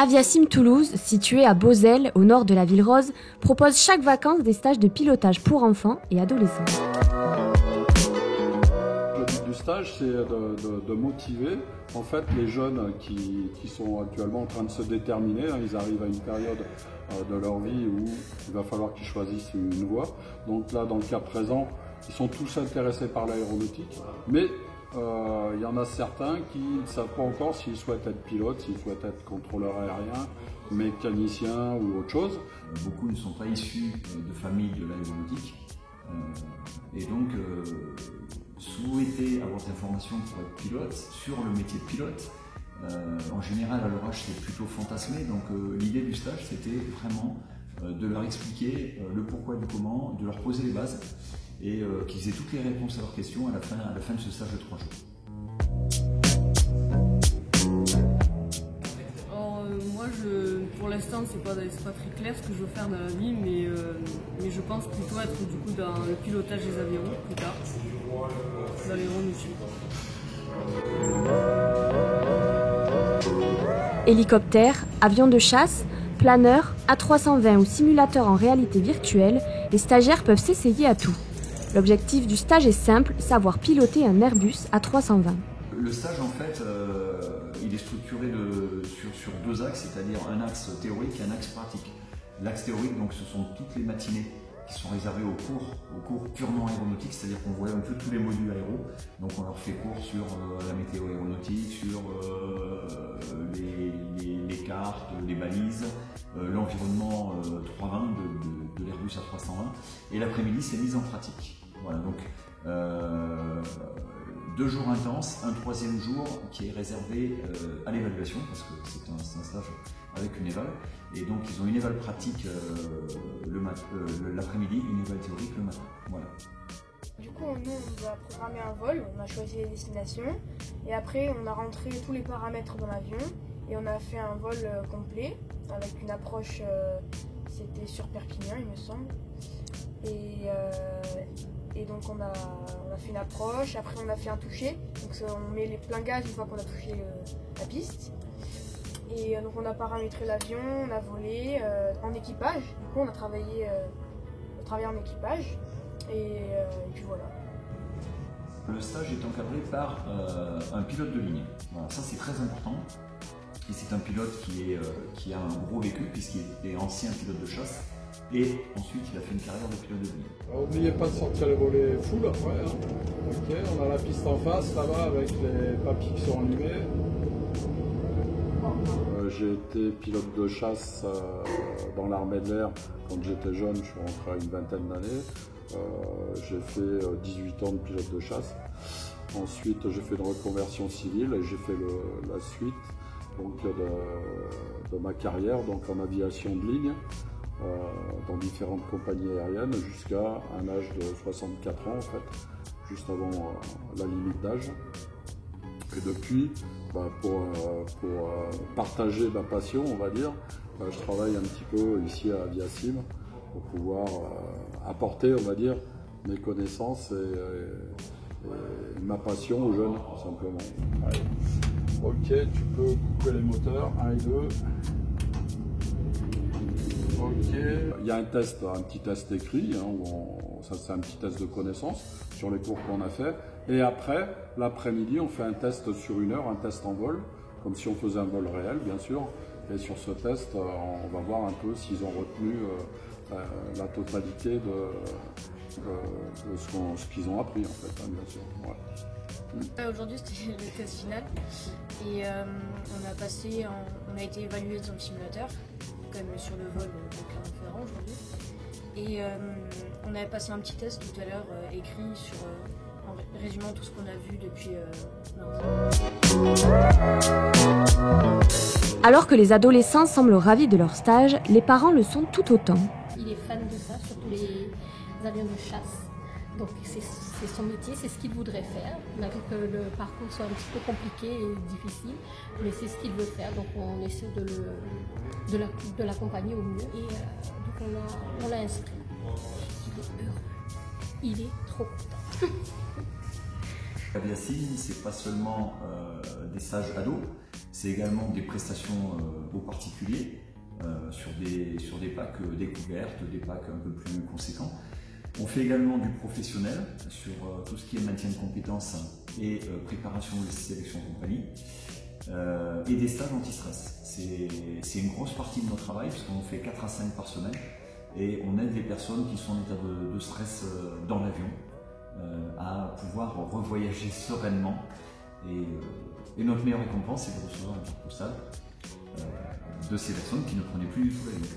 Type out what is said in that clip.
Aviasim Toulouse, situé à Beauzelle, au nord de la ville rose, propose chaque vacances des stages de pilotage pour enfants et adolescents. Le but du stage, c'est de motiver en fait, les jeunes qui sont actuellement en train de se déterminer. Ils arrivent à une période de leur vie où il va falloir qu'ils choisissent une voie. Donc là, dans le cas présent, ils sont tous intéressés par l'aéronautique, mais il y en a certains qui ne savent pas encore s'ils souhaitent être pilotes, s'ils souhaitent être contrôleurs aériens, mécaniciens ou autre chose. Beaucoup ne sont pas issus de familles de l'aéronautique et donc souhaiter avoir des informations pour être pilote sur le métier de pilote. En général, à leur âge, c'est plutôt fantasmé. Donc l'idée du stage, c'était vraiment de leur expliquer le pourquoi et le comment, de leur poser les bases et qu'ils aient toutes les réponses à leurs questions à la fin de ce stage de 3 jours. Moi, pour l'instant, c'est pas très clair ce que je veux faire dans la vie, mais je pense plutôt être du coup dans le pilotage des avions plus tard, dans l'aéronautique. Hélicoptères, avions de chasse, planeurs, A320 ou simulateurs en réalité virtuelle, les stagiaires peuvent s'essayer à tout. L'objectif du stage est simple, savoir piloter un Airbus A320. Le stage, en fait, il est structuré sur 2 axes, c'est-à-dire un axe théorique et un axe pratique. L'axe théorique, donc, ce sont toutes les matinées qui sont réservées aux cours purement aéronautiques, c'est-à-dire qu'on voit un peu tous les modules aéros. Donc on leur fait cours sur la météo aéronautique, sur les cartes, les balises, l'environnement 320 de l'Airbus A320. Et l'après-midi, c'est mise en pratique. Voilà, donc 2 jours intenses, un 3e jour qui est réservé à l'évaluation, parce que c'est un stage avec une éval. Et donc ils ont une éval pratique l'après-midi, une éval théorique le matin. Voilà. Du coup, nous, on doit programmer un vol, on a choisi les destinations, et après on a rentré tous les paramètres dans l'avion, et on a fait un vol complet, avec une approche, c'était sur Perpignan, il me semble. Et donc on a fait une approche, après on a fait un toucher, donc on met les pleins gaz une fois qu'on a touché la piste. Et donc on a paramétré l'avion, on a volé en équipage, du coup on a travaillé en équipage, et puis voilà. Le stage est encadré par un pilote de ligne. Voilà, ça c'est très important. Et c'est un pilote qui a un gros vécu puisqu'il est ancien pilote de chasse. Et ensuite, il a fait une carrière de pilote de ligne. N'oubliez pas de sortir les volets full. Ouais, hein. Ok, on a la piste en face, là-bas, avec les papiers qui sont allumés. J'ai été pilote de chasse dans l'armée de l'air quand j'étais jeune, je suis rentré à une vingtaine d'années. J'ai fait 18 ans de pilote de chasse. Ensuite, j'ai fait une reconversion civile et j'ai fait la suite donc, de ma carrière donc, en aviation de ligne. Dans différentes compagnies aériennes jusqu'à un âge de 64 ans en fait, juste avant la limite d'âge. Et depuis, pour partager ma passion, on va dire, je travaille un petit peu ici à Aviasim pour pouvoir apporter, on va dire, mes connaissances et ma passion aux jeunes, tout simplement. Allez. Ok, tu peux couper les moteurs, 1 et 2. Okay. Il y a un petit test écrit, hein, ça c'est un petit test de connaissance sur les cours qu'on a fait. Et après, l'après-midi, on fait un test sur 1 heure, un test en vol, comme si on faisait un vol réel, bien sûr. Et sur ce test, on va voir un peu s'ils ont retenu la totalité de ce qu'ils ont appris, en fait, hein, bien sûr. Ouais. Aujourd'hui, c'était le test final. Et on a été évalué dans le simulateur, comme sur le vol de Clermont-Ferrand aujourd'hui. Et on avait passé un petit test tout à l'heure écrit en résumant tout ce qu'on a vu depuis lundi. Alors que les adolescents semblent ravis de leur stage, les parents le sont tout autant. Il est fan de ça, surtout les avions de chasse. Donc c'est son métier, c'est ce qu'il voudrait faire, malgré que le parcours soit un petit peu compliqué et difficile, mais c'est ce qu'il veut faire, donc on essaie de l'accompagner au mieux. Et donc on l'a inscrit. Il est trop content. Aviasim, c'est pas seulement des stages ados, C'est également des prestations aux particuliers sur des packs découvertes, des packs un peu plus conséquents. On fait également du professionnel sur tout ce qui est maintien de compétences et préparation de sélection compagnie. Et des stages anti-stress. C'est une grosse partie de notre travail puisqu'on fait 4 à 5 par semaine et on aide les personnes qui sont en état de stress dans l'avion à pouvoir revoyager sereinement. Et notre meilleure récompense, c'est de recevoir une carte postale de ces personnes qui ne prenaient plus du tout l'avion.